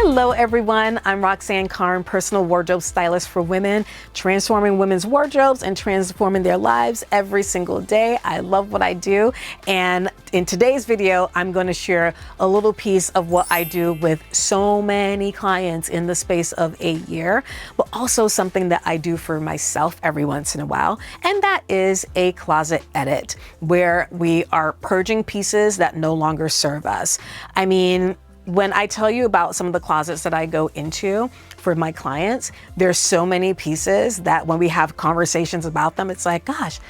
Hello everyone, I'm Roxanne, Carne, personal wardrobe stylist for women, transforming women's wardrobes and transforming their lives every single day. I love what I do, and in today's video, I'm going to share a little piece of what I do with so many clients in the space of a year, but also something that I do for myself every once in a while, and that is a closet edit, where we are purging pieces that no longer serve us. I mean, when I tell you about some of the closets that I go into for my clients, there's so many pieces that when we have conversations about them, it's like, gosh,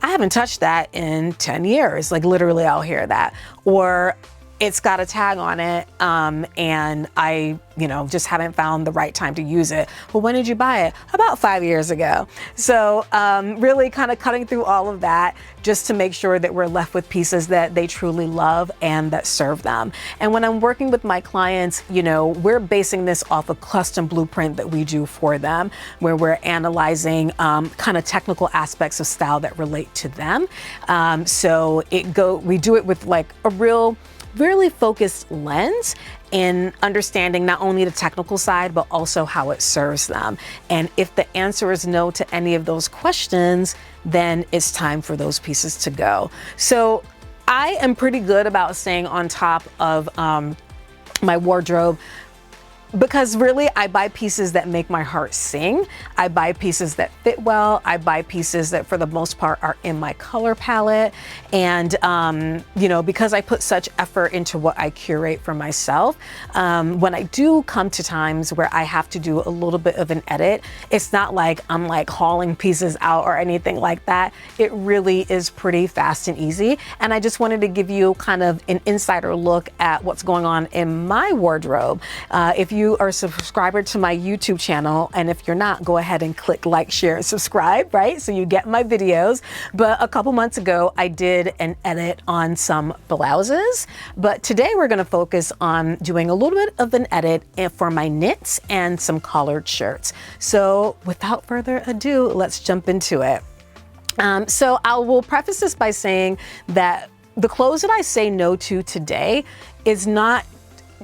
I haven't touched that in 10 years. Like literally I'll hear that. Or it's got a tag on it and I, just haven't found the right time to use it. Well, when did you buy it? About 5 years ago. So really kind of cutting through all of that just to make sure that we're left with pieces that they truly love and that serve them. And when I'm working with my clients, we're basing this off a custom blueprint that we do for them, where we're analyzing kind of technical aspects of style that relate to them. So we do it with like a really focused lens in understanding not only the technical side, but also how it serves them. And if the answer is no to any of those questions, then it's time for those pieces to go. So I am pretty good about staying on top of my wardrobe, because really I buy pieces that make my heart sing. I buy pieces that fit well. I buy pieces that for the most part are in my color palette. And, because I put such effort into what I curate for myself, when I do come to times where I have to do a little bit of an edit, it's not like I'm like hauling pieces out or anything like that. It really is pretty fast and easy. And I just wanted to give you kind of an insider look at what's going on in my wardrobe. If you are a subscriber to my YouTube channel, and if you're not, go ahead and click like, share, and subscribe, right? So you get my videos. But a couple months ago, I did an edit on some blouses. But today we're gonna focus on doing a little bit of an edit for my knits and some collared shirts. So without further ado, let's jump into it. So I will preface this by saying that the clothes that I say no to today is not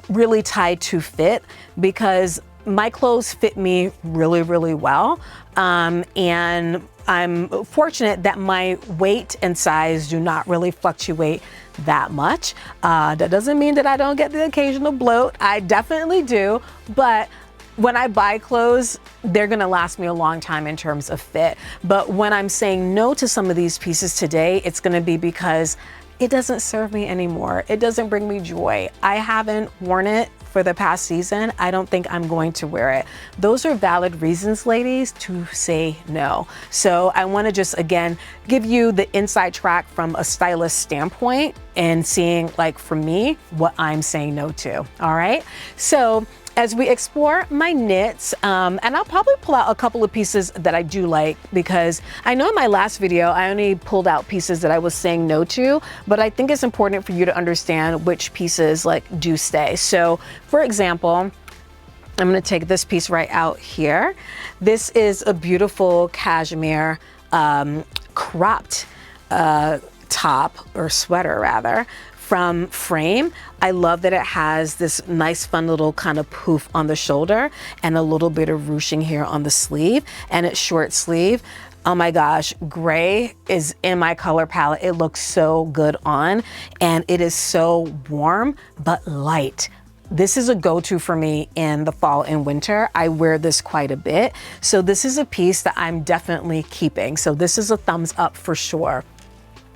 really tied to fit, because my clothes fit me really, really well. And I'm fortunate that my weight and size do not really fluctuate that much. That doesn't mean that I don't get the occasional bloat. I definitely do, but when I buy clothes, they're gonna last me a long time in terms of fit. But when I'm saying no to some of these pieces today, it's gonna be because it doesn't serve me anymore. It doesn't bring me joy. I haven't worn it for the past season. I don't think I'm going to wear it. Those are valid reasons, ladies, to say no. So I wanna just, again, give you the inside track from a stylist standpoint and seeing, like, for me, what I'm saying no to, all right? So as we explore my knits, and I'll probably pull out a couple of pieces that I do like, because I know in my last video, I only pulled out pieces that I was saying no to, but I think it's important for you to understand which pieces do stay. So for example, I'm gonna take this piece right out here. This is a beautiful cashmere cropped top, or sweater rather, from Frame. I love that it has this nice fun little kind of poof on the shoulder and a little bit of ruching here on the sleeve, and it's short sleeve. Oh my gosh, gray is in my color palette. It looks so good on, and it is so warm but light. This is a go-to for me in the fall and winter. I wear this quite a bit. So this is a piece that I'm definitely keeping. So this is a thumbs up for sure.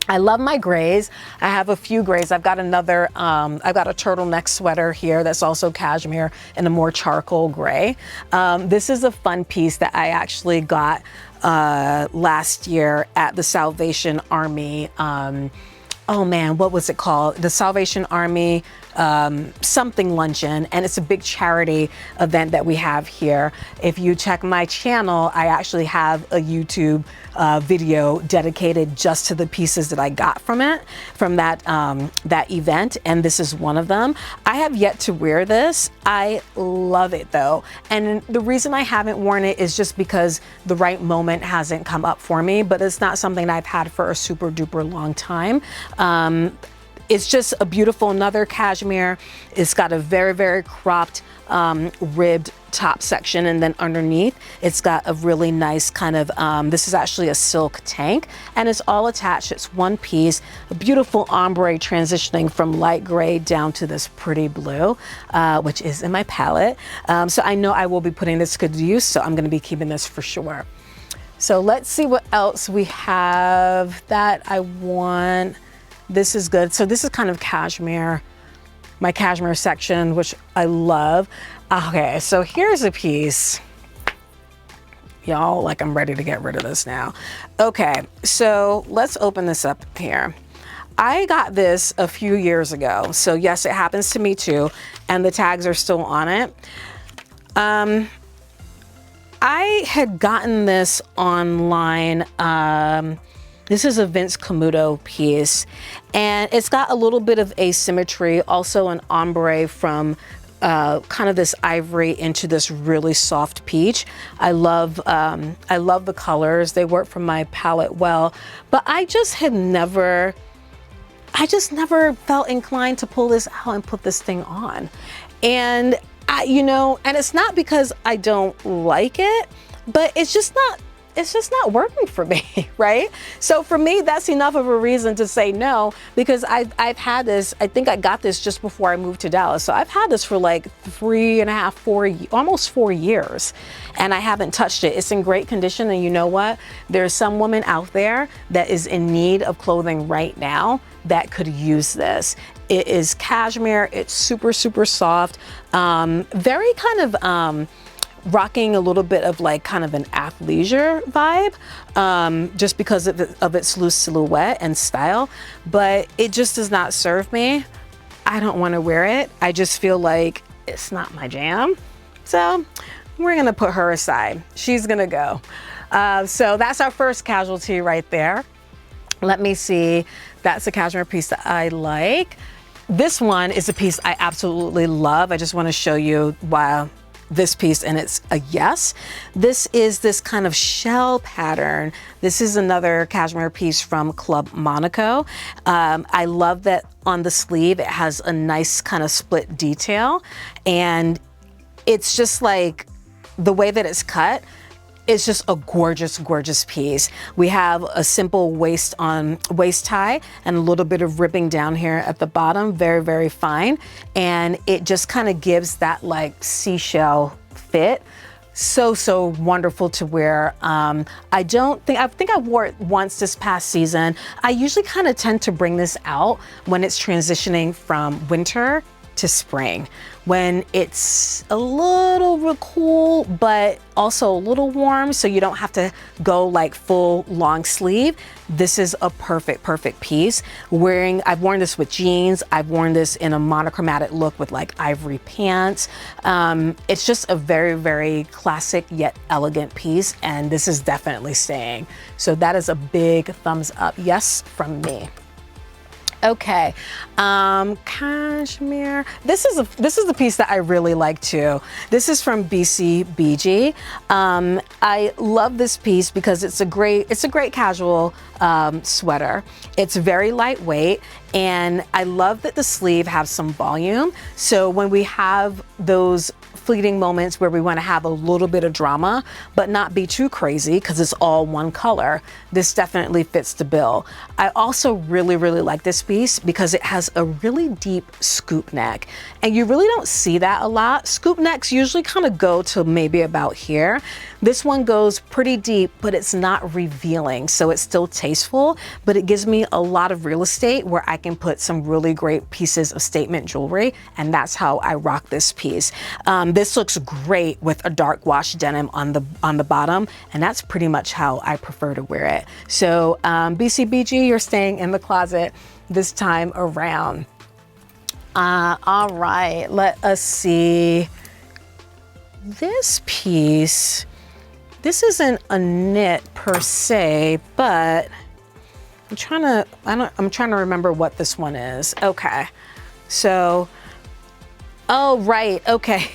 I love my grays. I have a few grays. I've got another, I've got a turtleneck sweater here that's also cashmere in a more charcoal gray. This is a fun piece that I actually got last year at the Salvation Army. Oh man, what was it called? The Salvation Army something luncheon, and it's a big charity event that we have here. If you check my channel, I actually have a YouTube video dedicated just to the pieces that I got from that event, and this is one of them. I have yet to wear this. I love it though, and the reason I haven't worn it is just because the right moment hasn't come up for me, but it's not something I've had for a super duper long time. it's just a beautiful, another cashmere. It's got a very, very cropped ribbed top section, and then underneath it's got a really nice kind of this is actually a silk tank, and it's all attached. It's one piece, a beautiful ombre transitioning from light gray down to this pretty blue, which is in my palette. So I know I will be putting this to good use, so I'm going to be keeping this for sure. So let's see what else we have that I want. This is good. So this is kind of cashmere, my cashmere section, which I love. Okay, so here's a piece. Y'all, like, I'm ready to get rid of this now. Okay, so let's open this up here. I got this a few years ago. So yes, it happens to me too. And the tags are still on it. I had gotten this online. This is a Vince Camuto piece, and it's got a little bit of asymmetry, also an ombre from kind of this ivory into this really soft peach. I love the colors. They work from my palette well, but I just never felt inclined to pull this out and put this thing on. And you know, and it's not because I don't like it, but it's just not working for me, right? So for me, that's enough of a reason to say no, because I've had this, I think I got this just before I moved to Dallas. So I've had this for like 3.5, almost 4 years, and I haven't touched it. It's in great condition. And you know what? There's some woman out there that is in need of clothing right now that could use this. It is cashmere. It's super, super soft. Very kind of, rocking a little bit of like kind of an athleisure vibe, just because of its loose silhouette and style, but it just does not serve me. I don't want to wear it. I just feel like it's not my jam. So we're gonna put her aside. She's gonna go. So that's our first casualty right there. Let me see. That's a cashmere piece that I like. This one is a piece I absolutely love. I just want to show you why this piece, and it's a yes. This is this kind of shell pattern. This is another cashmere piece from Club Monaco. I love that on the sleeve it has a nice kind of split detail, and it's just like the way that it's cut. It's just a gorgeous, gorgeous piece. We have a simple waist tie and a little bit of ribbing down here at the bottom, very, very fine. And it just kind of gives that like seashell fit. So, so wonderful to wear. I think I wore it once this past season. I usually kind of tend to bring this out when it's transitioning from winter to spring, when it's a little cool but also a little warm, so you don't have to go like full long sleeve. This is a perfect piece. I've worn this with jeans. I've worn this in a monochromatic look with like ivory pants. It's just a very, very classic yet elegant piece, and this is definitely staying. So that is a big thumbs up yes from me. Okay, cashmere. This is the piece that I really like too. This is from BCBG. I love this piece because it's a great casual sweater. It's very lightweight, and I love that the sleeve has some volume. So when we have those fleeting moments where we want to have a little bit of drama but not be too crazy because it's all one color, this definitely fits the bill. I also really, really like this piece because it has a really deep scoop neck, and you really don't see that a lot. Scoop necks usually kind of go to maybe about here. This one goes pretty deep, but it's not revealing, so it's still tasteful, but it gives me a lot of real estate where I can put some really great pieces of statement jewelry, and that's how I rock this piece. This looks great with a dark wash denim on the bottom, and that's pretty much how I prefer to wear it. So BCBG, you're staying in the closet this time around. All right, let us see. This piece, this isn't a knit per se, but I'm trying to remember what this one is. Okay, so, oh right, okay.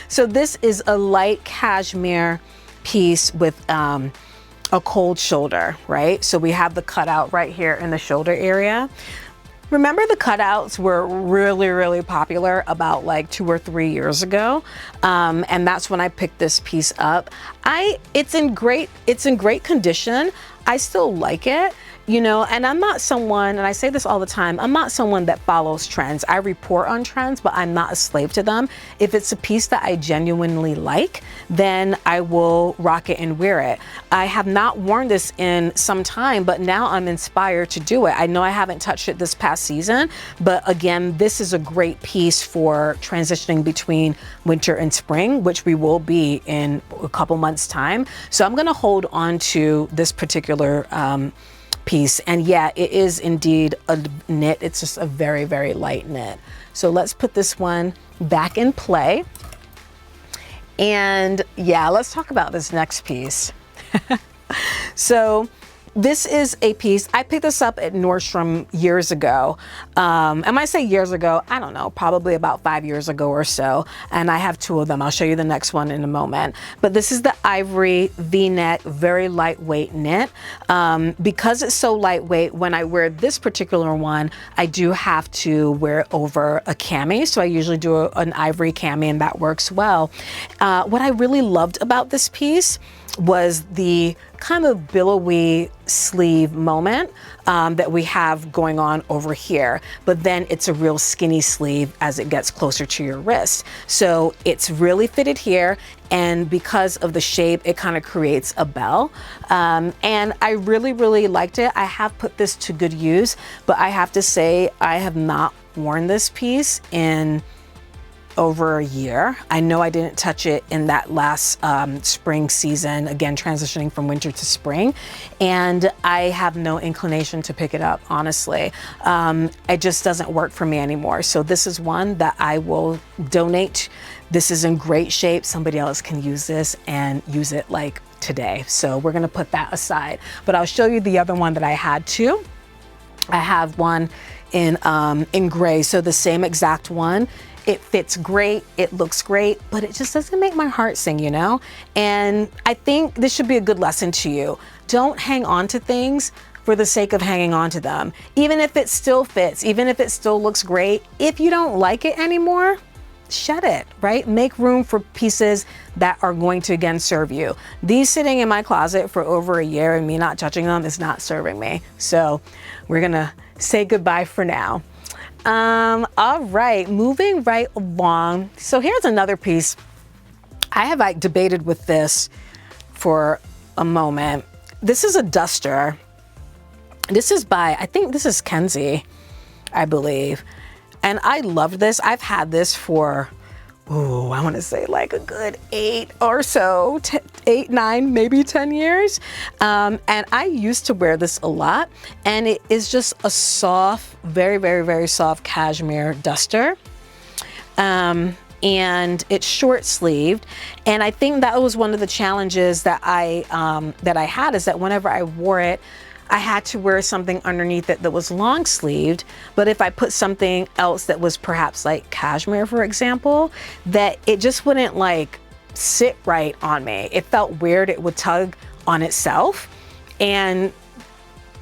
So this is a light cashmere piece with a cold shoulder, right? So we have the cutout right here in the shoulder area. Remember the cutouts were really, really popular about like 2 or 3 years ago, and that's when I picked this piece up. It's in great condition. I still like it, you know, and I'm not someone, and I say this all the time, I'm not someone that follows trends. I report on trends, but I'm not a slave to them. If it's a piece that I genuinely like, then I will rock it and wear it. I have not worn this in some time, but now I'm inspired to do it. I know I haven't touched it this past season, but again, this is a great piece for transitioning between winter and spring, which we will be in a couple months' time. So I'm gonna hold on to this particular piece, and yeah, it is indeed a knit. It's just a very, very light knit. So let's put this one back in play, and yeah, let's talk about this next piece. So this is a piece, I picked this up at Nordstrom years ago. And when I say years ago, I don't know, probably about 5 years ago or so. And I have 2 of them. I'll show you the next one in a moment. But this is the ivory V-neck, very lightweight knit. Because it's so lightweight, when I wear this particular one, I do have to wear it over a cami. So I usually do an ivory cami, and that works well. What I really loved about this piece was the kind of billowy sleeve moment that we have going on over here, but then it's a real skinny sleeve as it gets closer to your wrist. So it's really fitted here, and because of the shape, it kind of creates a bell. And I really, really liked it. I have put this to good use, but I have to say I have not worn this piece in over a year. I know I didn't touch it in that last spring season, again, transitioning from winter to spring, and I have no inclination to pick it up, honestly. It just doesn't work for me anymore. So this is one that I will donate. This is in great shape. Somebody else can use this and use it like today. So we're gonna put that aside. But I'll show you the other one that I had too. I have one in gray, so the same exact one. It fits great, it looks great, but it just doesn't make my heart sing, you know? And I think this should be a good lesson to you. Don't hang on to things for the sake of hanging on to them. Even if it still fits, even if it still looks great, if you don't like it anymore, shed it, right? Make room for pieces that are going to again serve you. These sitting in my closet for over a year and me not touching them is not serving me. So we're gonna say goodbye for now. All right, moving right along. So here's another piece. I have like debated with this for a moment. This is a duster. This is by, I think this is Kenzie, I believe. And I love this. I've had this for, oh, I want to say like a good 8 or so, 8, 9, maybe 10 years. And I used to wear this a lot, and it is just a soft, very, very, very soft cashmere duster. And it's short sleeved. And I think that was one of the challenges that I had, is that whenever I wore it, I had to wear something underneath it that was long sleeved. But if I put something else that was perhaps like cashmere, for example, that it just wouldn't like sit right on me. It felt weird. It would tug on itself. And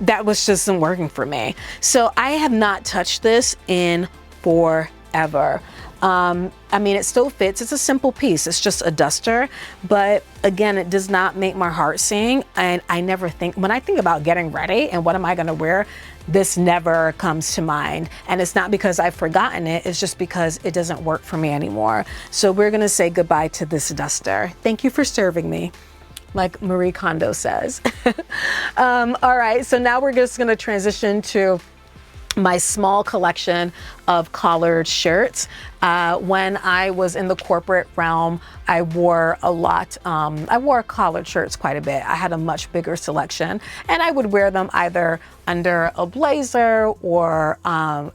that was just not working for me. So I have not touched this in forever. I mean, it still fits. It's a simple piece. It's just a duster, but again, it does not make my heart sing. And I never think, when I think about getting ready and what am I going to wear, this never comes to mind. And it's not because I've forgotten it. It's just because it doesn't work for me anymore. So we're going to say goodbye to this duster. Thank you for serving me, like Marie Kondo says. All right. So now we're just going to transition to my small collection of collared shirts. When I was in the corporate realm, I wore a lot, I wore collared shirts quite a bit. I had a much bigger selection, and I would wear them either under a blazer or,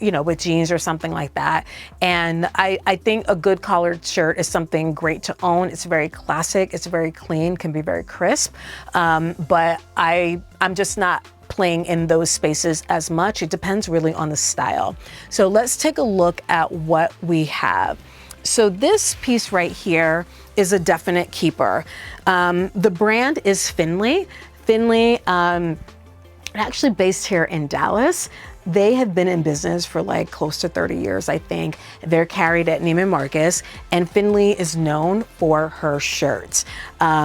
you know, with jeans or something like that. And I think a good collared shirt is something great to own. It's very classic, it's very clean, can be very crisp, but I'm just not playing in those spaces as much. It depends really on the style. So let's take a look at what we have. So this piece right here is a definite keeper. The brand is Finley. Finley, actually based here in Dallas. They have been in business for like close to 30 years, I think. They're carried at Neiman Marcus, and Finley is known for her shirts.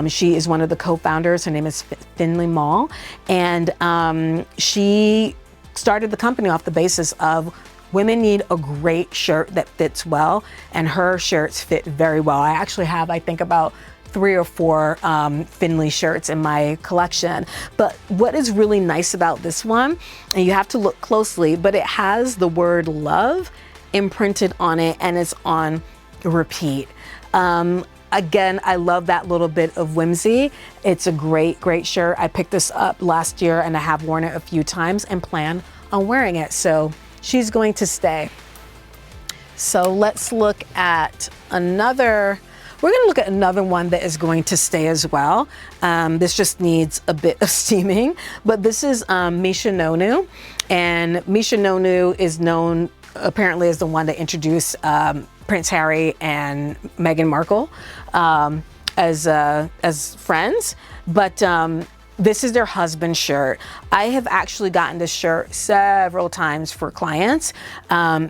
She is one of the co-founders. Her name is Finley Mall, and she started the company off the basis of women need a great shirt that fits well, and her shirts fit very well. I actually have, I think, about 3 or 4 Finley shirts in my collection. But what is really nice about this one, and you have to look closely, but it has the word love imprinted on it, and it's on repeat. Again, I love that little bit of whimsy. It's a great, great shirt. I picked this up last year and I have worn it a few times and plan on wearing it. So she's going to stay. So let's look at another. We're going to look at another one that is going to stay as well. This just needs a bit of steaming, but this is Misha Nonu. And Misha Nonu is known apparently as the one that introduced Prince Harry and Meghan Markle as friends. But this is their husband's shirt. I have actually gotten this shirt several times for clients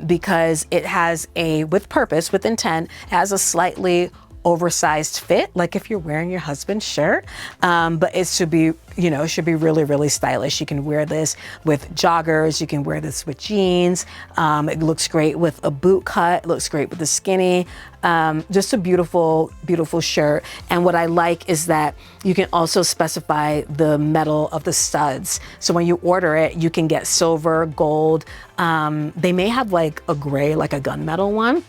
because it has with purpose, with intent, has a slightly oversized fit, like if you're wearing your husband's shirt, but it should be, it should be really, really stylish. You can wear this with joggers, you can wear this with jeans. It looks great with a boot cut, it looks great with the skinny. Just a beautiful, beautiful shirt. And what I like is that you can also specify the metal of the studs. So when you order it, you can get silver, gold. They may have like a gray, like a gunmetal one.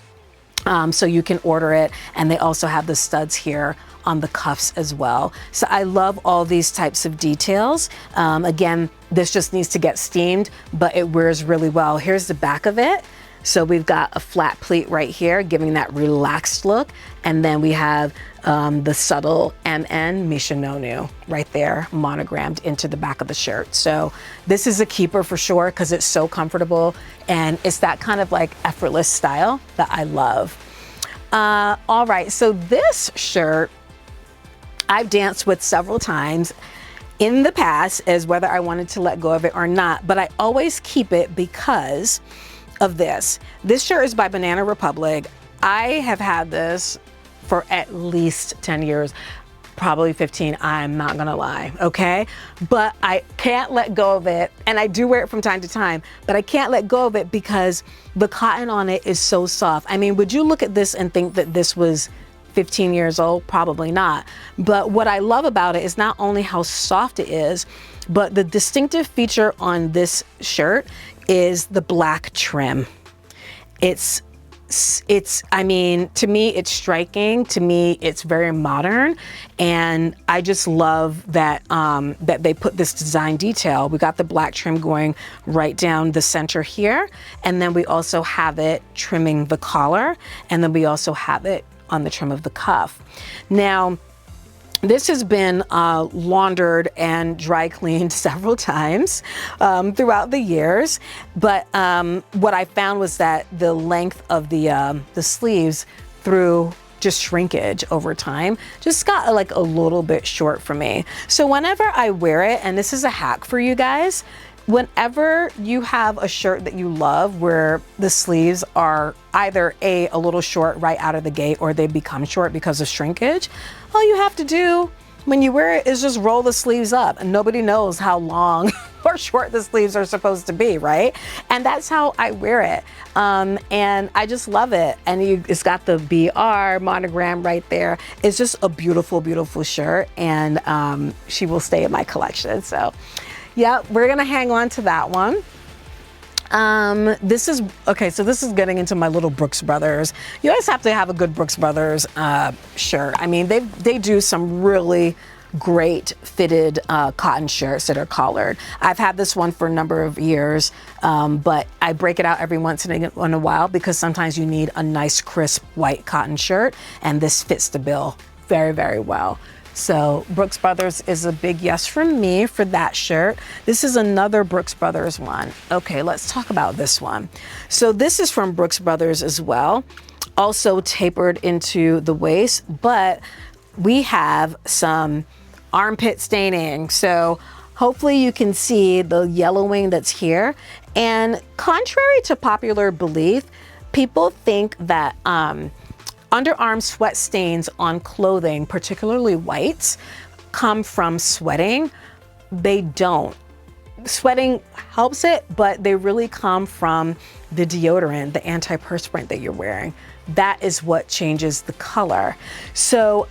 So you can order it, and they also have the studs here on the cuffs as well. So I love all these types of details. Again, this just needs to get steamed, but it wears really well. Here's the back of it. So we've got a flat pleat right here, giving that relaxed look. And then we have the subtle MN Misha Nonu right there, monogrammed into the back of the shirt. So this is a keeper for sure, because it's so comfortable and it's that kind of like effortless style that I love. All right, so this shirt I've danced with several times in the past as whether I wanted to let go of it or not, but I always keep it because of this. This shirt is by Banana Republic. I have had this for at least 10 years, probably 15, I'm not gonna lie, okay? But I can't let go of it, and I do wear it from time to time, but I can't let go of it because the cotton on it is so soft. I mean, would you look at this and think that this was 15 years old? Probably not. But what I love about it is not only how soft it is, but the distinctive feature on this shirt is the black trim. I mean, to me, it's striking. To me, it's very modern. And I just love that, that they put this design detail. We got the black trim going right down the center here. And then we also have it trimming the collar. And then we also have it on the trim of the cuff. Now, this has been laundered and dry cleaned several times throughout the years, but what I found was that the length of the sleeves through just shrinkage over time just got like a little bit short for me. So whenever I wear it, and this is a hack for you guys, whenever you have a shirt that you love where the sleeves are either a little short right out of the gate or they become short because of shrinkage, all you have to do when you wear it is just roll the sleeves up, and nobody knows how long or short the sleeves are supposed to be, right? And that's how I wear it. And I just love it. And it's got the BR monogram right there. It's just a beautiful, beautiful shirt, and she will stay in my collection. So yeah, we're gonna hang on to that one. This is, okay, so this is getting into my little Brooks Brothers. You guys have to have a good Brooks Brothers shirt. I mean, they do some really great fitted cotton shirts that are collared. I've had this one for a number of years, but I break it out every once in a while because sometimes you need a nice crisp white cotton shirt, and this fits the bill very, very well. So Brooks Brothers is a big yes from me for that shirt. This is another Brooks Brothers one. Okay, let's talk about this one. So this is from Brooks Brothers as well, also tapered into the waist, but we have some armpit staining. So hopefully you can see the yellowing that's here. And contrary to popular belief, people think that underarm sweat stains on clothing, particularly whites, come from sweating. They don't. Sweating helps it, but they really come from the deodorant, the antiperspirant that you're wearing. That is what changes the color. So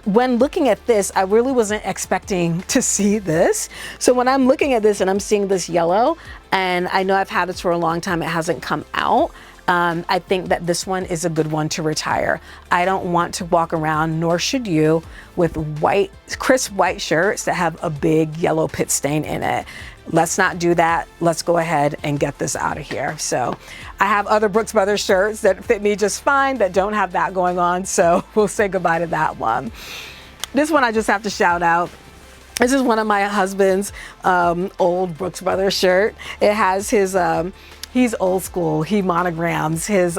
when looking at this, I really wasn't expecting to see this. So when I'm looking at this and I'm seeing this yellow, and I know I've had this for a long time, it hasn't come out. I think that this one is a good one to retire. I don't want to walk around, nor should you, with white, crisp white shirts that have a big yellow pit stain in it. Let's not do that. Let's go ahead and get this out of here. So I have other Brooks Brothers shirts that fit me just fine that don't have that going on. So we'll say goodbye to that one. This one I just have to shout out. This is one of my husband's old Brooks Brothers shirt. It has his, he's old school. He monograms his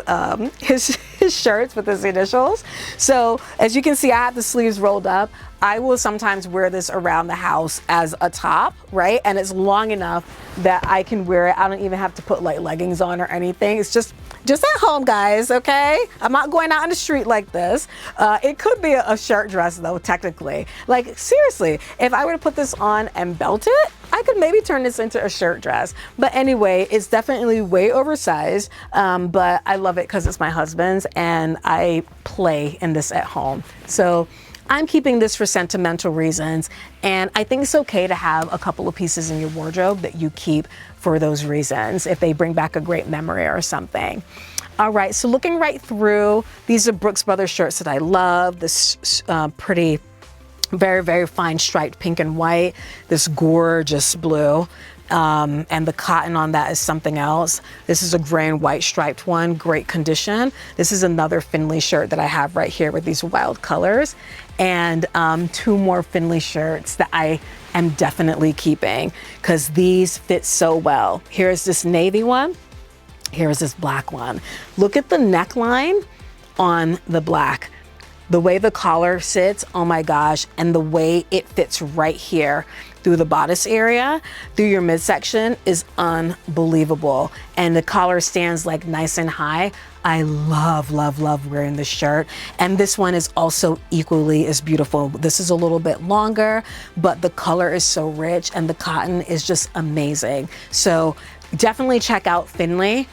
shirts with his initials. So as you can see, I have the sleeves rolled up. I will sometimes wear this around the house as a top, right? And it's long enough that I can wear it. I don't even have to put like leggings on or anything. It's just at home, guys, okay? I'm not going out in the street like this. It could be a shirt dress though, technically. Like seriously, if I were to put this on and belt it, I could maybe turn this into a shirt dress. But anyway, it's definitely way oversized, but I love it because it's my husband's and I play in this at home. So I'm keeping this for sentimental reasons, and I think it's okay to have a couple of pieces in your wardrobe that you keep for those reasons, if they bring back a great memory or something. All right, so looking right through, these are Brooks Brothers shirts that I love. This pretty, very, very fine striped pink and white, this gorgeous blue. And the cotton on that is something else. This is a gray and white striped one, great condition. This is another Finley shirt that I have right here with these wild colors. And two more Finley shirts that I am definitely keeping because these fit so well. Here's this navy one. Here's this black one. Look at the neckline on the black. The way the collar sits, oh my gosh, and the way it fits right here through the bodice area, through your midsection is unbelievable. And the collar stands like nice and high. I love, love, love wearing this shirt. And this one is also equally as beautiful. This is a little bit longer, but the color is so rich and the cotton is just amazing. So definitely check out Finley.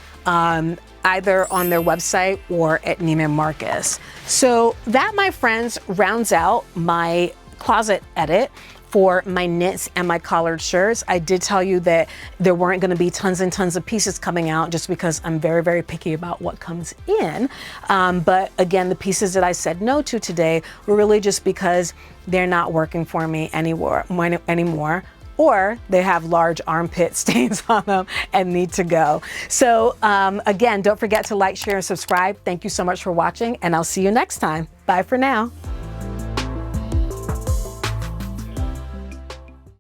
Either on their website or at Neiman Marcus. So that, my friends, rounds out my closet edit for my knits and my collared shirts. I did tell you that there weren't gonna be tons and tons of pieces coming out just because I'm very, very picky about what comes in. But again, the pieces that I said no to today were really just because they're not working for me anymore. Or they have large armpit stains on them and need to go. So again, don't forget to like, share, and subscribe. Thank you so much for watching, and I'll see you next time. Bye for now.